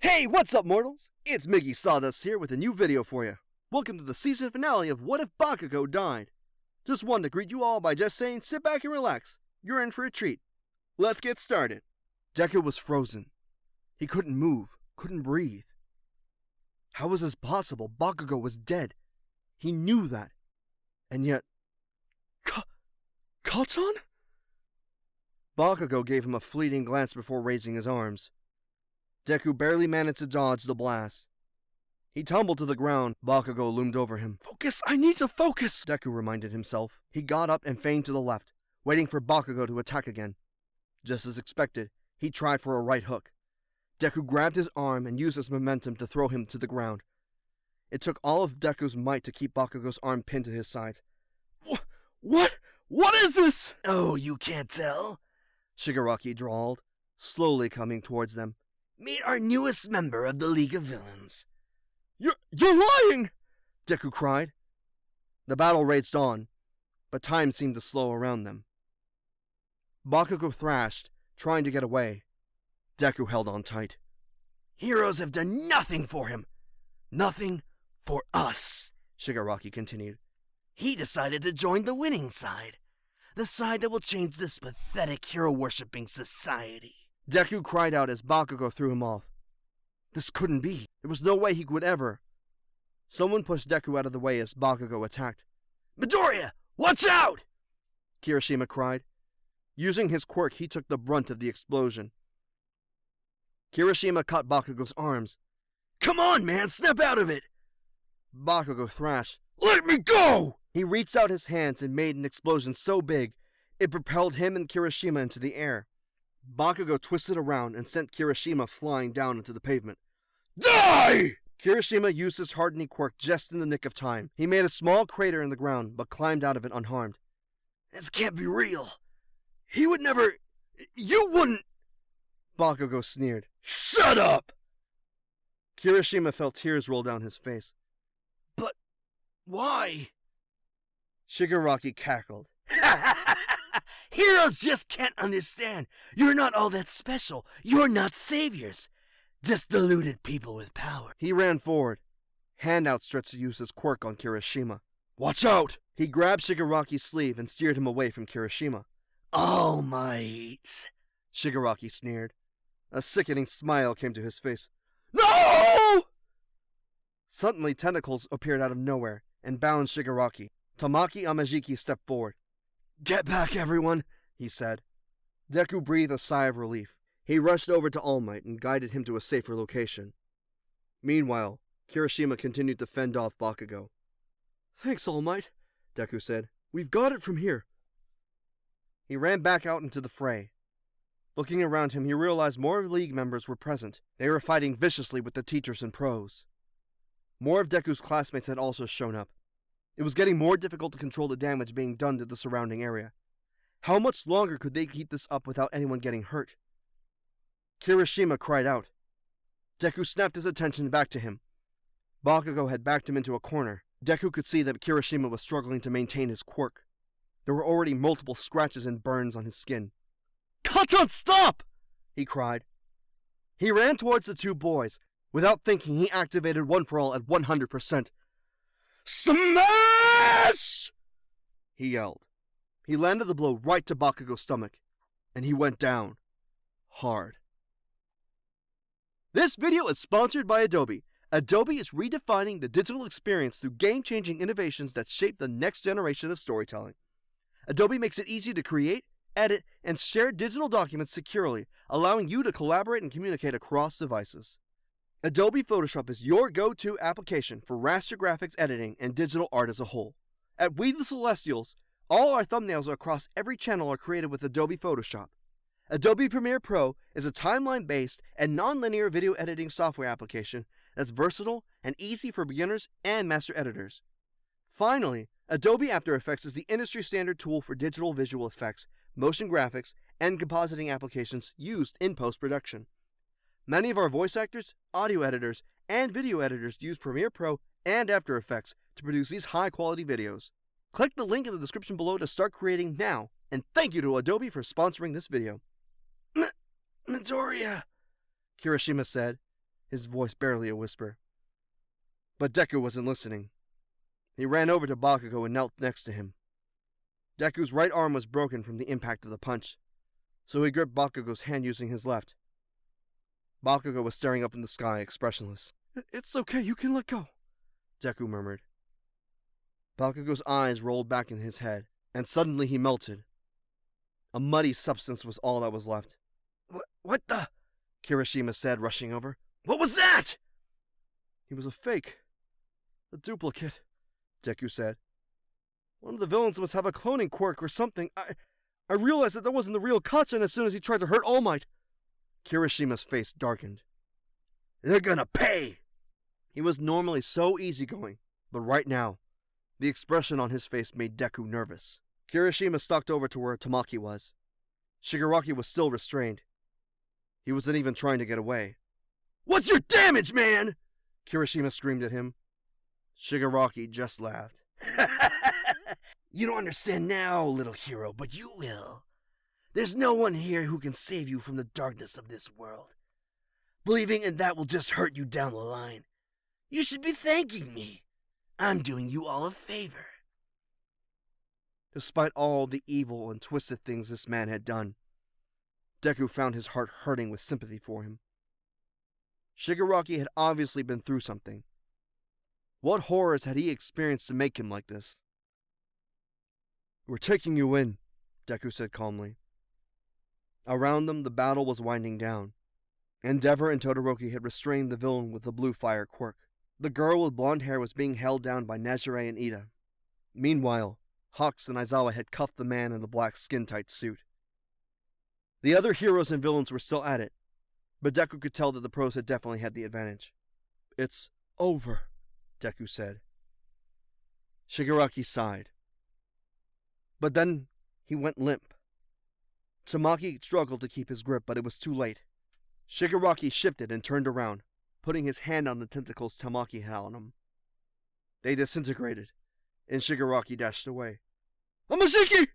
Hey, what's up, mortals? It's Miggy Sawdust here with a new video for you. Welcome to the season finale of What If Bakugo Died? Just wanted to greet you all by just saying sit back and relax. You're in for a treat. Let's get started. Deku was frozen. He couldn't move, couldn't breathe. How was this possible? Bakugo was dead. He knew that. And yet... Katon? Bakugo gave him a fleeting glance before raising his arms. Deku barely managed to dodge the blast. He tumbled to the ground. Bakugo loomed over him. Focus! I need to focus! Deku reminded himself. He got up and feigned to the left, waiting for Bakugo to attack again. Just as expected, he tried for a right hook. Deku grabbed his arm and used his momentum to throw him to the ground. It took all of Deku's might to keep Bakugo's arm pinned to his side. What? What is this? Oh, you can't tell? Shigaraki drawled, slowly coming towards them. Meet our newest member of the League of Villains. You're lying! Deku cried. The battle raged on, but time seemed to slow around them. Bakugo thrashed, trying to get away. Deku held on tight. Heroes have done nothing for him. Nothing for us, Shigaraki continued. He decided to join the winning side. The side that will change this pathetic hero-worshipping society. Deku cried out as Bakugo threw him off. This couldn't be. There was no way he would ever. Someone pushed Deku out of the way as Bakugo attacked. Midoriya, watch out! Kirishima cried. Using his quirk, he took the brunt of the explosion. Kirishima caught Bakugo's arms. Come on, man, snap out of it! Bakugo thrashed. Let me go! He reached out his hands and made an explosion so big, it propelled him and Kirishima into the air. Bakugo twisted around and sent Kirishima flying down into the pavement. Die! Kirishima used his hardening quirk just in the nick of time. He made a small crater in the ground, but climbed out of it unharmed. This can't be real. He would never... You wouldn't... Bakugo sneered. Shut up! Kirishima felt tears roll down his face. But why? Shigaraki cackled. Heroes just can't understand. You're not all that special. You're not saviors. Just deluded people with power. He ran forward, hand outstretched to use his quirk on Kirishima. Watch out! He grabbed Shigaraki's sleeve and steered him away from Kirishima. All Might, Shigaraki sneered. A sickening smile came to his face. No! Suddenly, tentacles appeared out of nowhere and bound Shigaraki. Tamaki Amajiki stepped forward. Get back, everyone, he said. Deku breathed a sigh of relief. He rushed over to All Might and guided him to a safer location. Meanwhile, Kirishima continued to fend off Bakugo. Thanks, All Might, Deku said. We've got it from here. He ran back out into the fray. Looking around him, he realized more of the League members were present. They were fighting viciously with the teachers and pros. More of Deku's classmates had also shown up. It was getting more difficult to control the damage being done to the surrounding area. How much longer could they keep this up without anyone getting hurt? Kirishima cried out. Deku snapped his attention back to him. Bakugo had backed him into a corner. Deku could see that Kirishima was struggling to maintain his quirk. There were already multiple scratches and burns on his skin. Katon, stop! He cried. He ran towards the two boys. Without thinking, he activated One for All at 100%. Smash! He yelled. He landed the blow right to Bakugo's stomach, and he went down. Hard. This video is sponsored by Adobe. Adobe is redefining the digital experience through game-changing innovations that shape the next generation of storytelling. Adobe makes it easy to create, edit, and share digital documents securely, allowing you to collaborate and communicate across devices. Adobe Photoshop is your go-to application for raster graphics editing and digital art as a whole. At We the Celestials, all our thumbnails across every channel are created with Adobe Photoshop. Adobe Premiere Pro is a timeline-based and non-linear video editing software application that's versatile and easy for beginners and master editors. Finally, Adobe After Effects is the industry-standard tool for digital visual effects, motion graphics, and compositing applications used in post-production. Many of our voice actors, audio editors, and video editors use Premiere Pro and After Effects to produce these high-quality videos. Click the link in the description below to start creating now, and thank you to Adobe for sponsoring this video. Midoriya, Kirishima said. his voice barely a whisper. But Deku wasn't listening. He ran over to Bakugo and knelt next to him. Deku's right arm was broken from the impact of the punch, so he gripped Bakugo's hand using his left. Bakugo was staring up in the sky, expressionless. "It's okay, you can let go," Deku murmured. Bakugo's eyes rolled back in his head, and suddenly he melted. A muddy substance was all that was left. What the? Kirishima said, rushing over. What was that? He was a fake. A duplicate, Deku said. One of the villains must have a cloning quirk or something. I realized that wasn't the real Kachan as soon as he tried to hurt All Might. Kirishima's face darkened. They're gonna pay! He was normally so easygoing, but right now, the expression on his face made Deku nervous. Kirishima stalked over to where Tamaki was. Shigaraki was still restrained. He wasn't even trying to get away. "What's your damage, man?" Kirishima screamed at him. Shigaraki just laughed. You don't understand now, little hero, but you will. There's no one here who can save you from the darkness of this world. Believing in that will just hurt you down the line. You should be thanking me. I'm doing you all a favor. Despite all the evil and twisted things this man had done, Deku found his heart hurting with sympathy for him. Shigaraki had obviously been through something. What horrors had he experienced to make him like this? "We're taking you in," Deku said calmly. Around them, the battle was winding down. Endeavor and Todoroki had restrained the villain with the blue fire quirk. The girl with blonde hair was being held down by Nezure and Ida. Meanwhile, Hawks and Aizawa had cuffed the man in the black skin-tight suit. The other heroes and villains were still at it, but Deku could tell that the pros had definitely had the advantage. "It's over," Deku said. Shigaraki sighed. But then he went limp. Tamaki struggled to keep his grip, but it was too late. Shigaraki shifted and turned around, putting his hand on the tentacles Tamaki had on him. They disintegrated, and Shigaraki dashed away. "Amashiki!"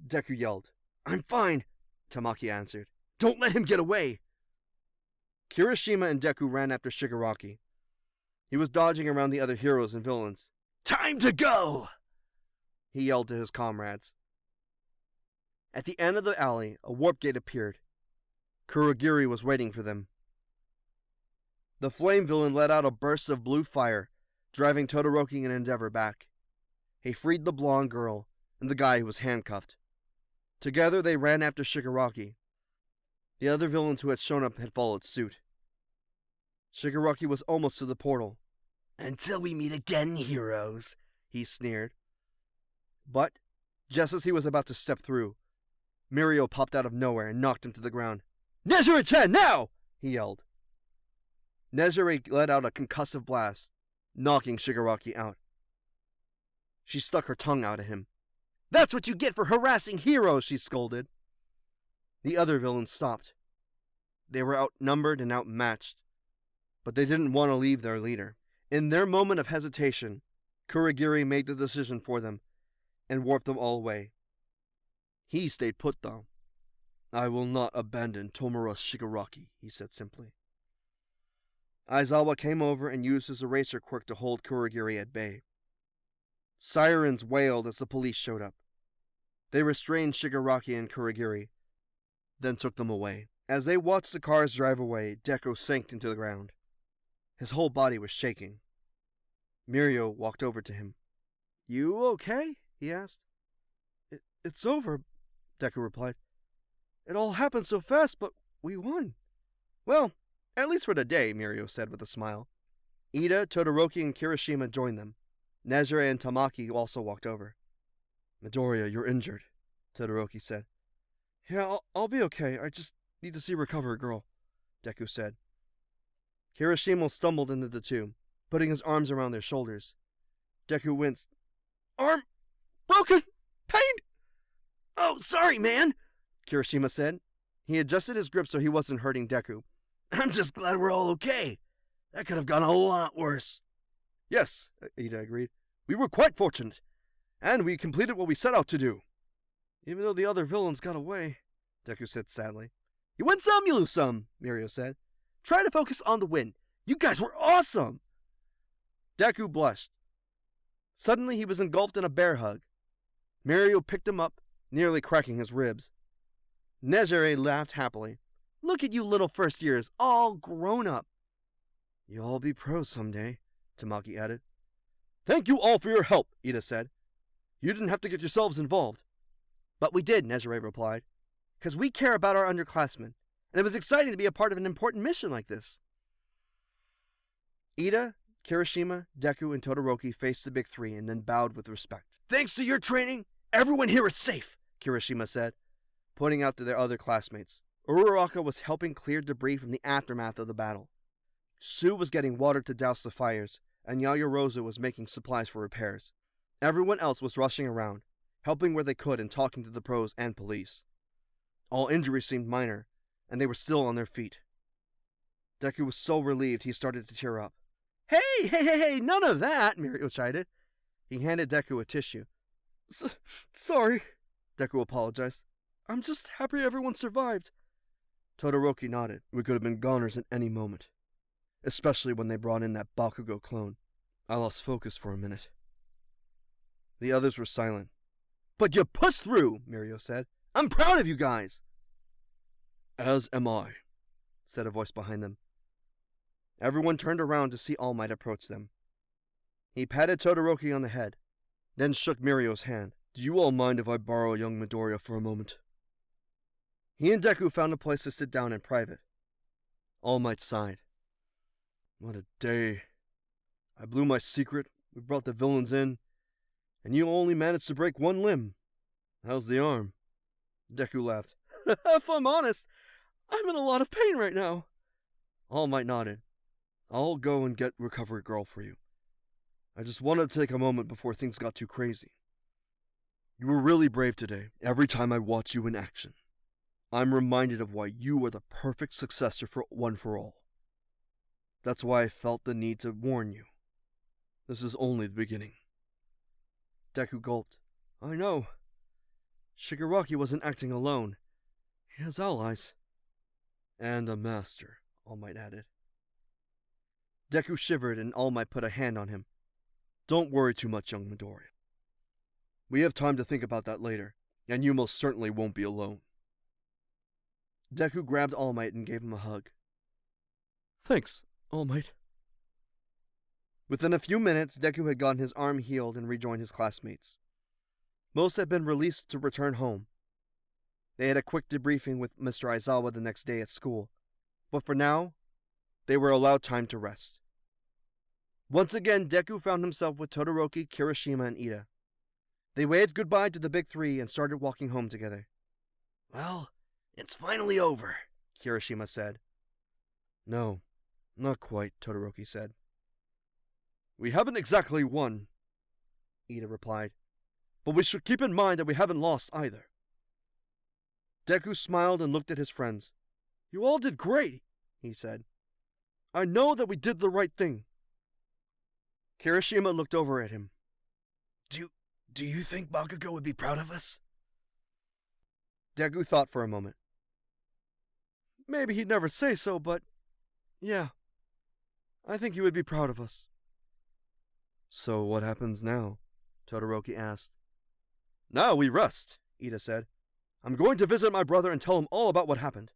Deku yelled. "I'm fine," Tamaki answered. "Don't let him get away!" Kirishima and Deku ran after Shigaraki. He was dodging around the other heroes and villains. "Time to go!" he yelled to his comrades. At the end of the alley, a warp gate appeared. Kurogiri was waiting for them. The flame villain let out a burst of blue fire, driving Todoroki and Endeavor back. He freed the blonde girl and the guy who was handcuffed. Together they ran after Shigaraki. The other villains who had shown up had followed suit. Shigaraki was almost to the portal. "Until we meet again, heroes," he sneered. But, just as he was about to step through, Mirio popped out of nowhere and knocked him to the ground. "Nezure-chan, now!" he yelled. Nezure let out a concussive blast, knocking Shigaraki out. She stuck her tongue out at him. "That's what you get for harassing heroes," she scolded. The other villains stopped. They were outnumbered and outmatched, but they didn't want to leave their leader. In their moment of hesitation, Kurogiri made the decision for them and warped them all away. He stayed put, though. "I will not abandon Tomura Shigaraki," he said simply. Aizawa came over and used his eraser quirk to hold Kurogiri at bay. Sirens wailed as the police showed up. They restrained Shigaraki and Kurogiri, then took them away. As they watched the cars drive away, Deku sank into the ground. His whole body was shaking. Mirio walked over to him. "You okay?" he asked. It's over," Deku replied. "It all happened so fast, but we won." "Well, at least for the day," Mirio said with a smile. Ida, Todoroki, and Kirishima joined them. Nezure and Tamaki also walked over. "Midoriya, you're injured," Todoroki said. "Yeah, I'll be okay. I just need to see Recover Girl," Deku said. Kirishima stumbled into the tomb, putting his arms around their shoulders. Deku winced. "Arm broken! Pain!" "Oh, sorry, man," Kirishima said. He adjusted his grip so he wasn't hurting Deku. "I'm just glad we're all okay. That could have gone a lot worse." "Yes," Ida agreed. "We were quite fortunate, and we completed what we set out to do." "Even though the other villains got away," Deku said sadly. "You win some, you lose some," Mirio said. Try to focus on the win. You guys were awesome! Deku blushed. Suddenly he was engulfed in a bear hug. Mirio picked him up, nearly cracking his ribs. Nezare laughed happily. Look at you little first years, all grown up. You'll all be pros someday, Tamaki added. Thank you all for your help, Ida said. You didn't have to get yourselves involved. But we did, Nezare replied, because we care about our underclassmen, and it was exciting to be a part of an important mission like this. Ida, Kirishima, Deku, and Todoroki faced the big three and then bowed with respect. Thanks to your training, everyone here is safe, Kirishima said, pointing out to their other classmates. Uraraka was helping clear debris from the aftermath of the battle. Sue was getting water to douse the fires, and Yaoyorozu was making supplies for repairs. Everyone else was rushing around, helping where they could and talking to the pros and police. All injuries seemed minor, and they were still on their feet. Deku was so relieved he started to tear up. Hey, none of that, Mirio chided. He handed Deku a tissue. Sorry, Deku apologized. I'm just happy everyone survived. Todoroki nodded. We could have been goners at any moment, especially when they brought in that Bakugo clone. I lost focus for a minute. The others were silent. But you pushed through, Mirio said. I'm proud of you guys. As am I, said a voice behind them. Everyone turned around to see All Might approach them. He patted Todoroki on the head, then shook Mirio's hand. Do you all mind if I borrow young Midoriya for a moment? He and Deku found a place to sit down in private. All Might sighed. What a day. I blew my secret, we brought the villains in, and you only managed to break one limb. How's the arm? Deku laughed. If I'm honest, I'm in a lot of pain right now. All Might nodded. I'll go and get Recovery Girl for you. I just wanted to take a moment before things got too crazy. You were really brave today. Every time I watch you in action, I'm reminded of why you are the perfect successor for One for All. That's why I felt the need to warn you. This is only the beginning. Deku gulped. I know. Shigaraki wasn't acting alone. He has allies. And a master, All Might added. Deku shivered and All Might put a hand on him. Don't worry too much, young Midoriya. We have time to think about that later, and you most certainly won't be alone. Deku grabbed All Might and gave him a hug. Thanks, All Might. Within a few minutes, Deku had gotten his arm healed and rejoined his classmates. Most had been released to return home. They had a quick debriefing with Mr. Aizawa the next day at school, but for now, they were allowed time to rest. Once again, Deku found himself with Todoroki, Kirishima, and Ida. They waved goodbye to the big three and started walking home together. Well, it's finally over, Kirishima said. No, not quite, Todoroki said. We haven't exactly won, Ida replied, but we should keep in mind that we haven't lost either. Deku smiled and looked at his friends. You all did great, he said. I know that we did the right thing. Kirishima looked over at him. Do you think Bakugo would be proud of us? Deku thought for a moment. Maybe he'd never say so, but yeah, I think he would be proud of us. So what happens now? Todoroki asked. Now we rest, Ida said. I'm going to visit my brother and tell him all about what happened.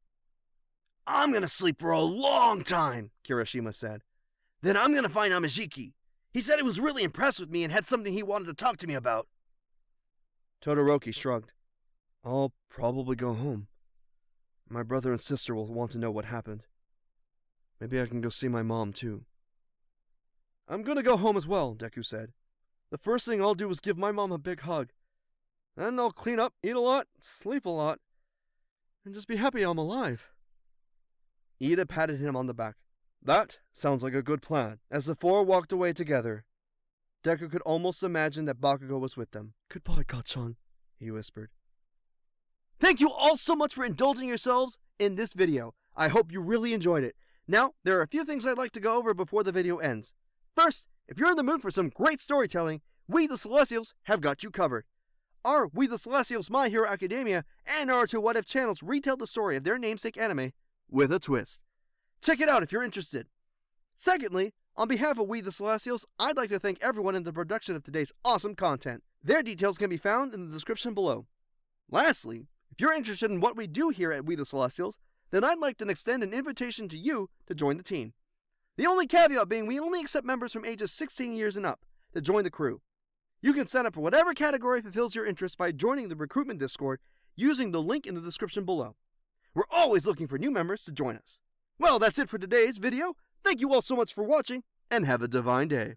I'm gonna sleep for a long time, Kirishima said. Then I'm gonna find Amajiki. He said he was really impressed with me and had something he wanted to talk to me about. Todoroki shrugged. I'll probably go home. My brother and sister will want to know what happened. Maybe I can go see my mom, too. I'm gonna go home as well, Deku said. The first thing I'll do is give my mom a big hug. Then I'll clean up, eat a lot, sleep a lot, and just be happy I'm alive. Ida patted him on the back. That sounds like a good plan. As the four walked away together, Deku could almost imagine that Bakugo was with them. Goodbye, Gachan, he whispered. Thank you all so much for indulging yourselves in this video. I hope you really enjoyed it. Now, there are a few things I'd like to go over before the video ends. First, if you're in the mood for some great storytelling, we the Celestials have got you covered. Our We the Celestials My Hero Academia and Naruto What If channels retell the story of their namesake anime with a twist. Check it out if you're interested. Secondly, on behalf of We the Celestials, I'd like to thank everyone in the production of today's awesome content. Their details can be found in the description below. Lastly, if you're interested in what we do here at We the Celestials, then I'd like to extend an invitation to you to join the team. The only caveat being we only accept members from ages 16 years and up to join the crew. You can sign up for whatever category fulfills your interest by joining the recruitment Discord using the link in the description below. We're always looking for new members to join us. Well, that's it for today's video. Thank you all so much for watching, and have a divine day.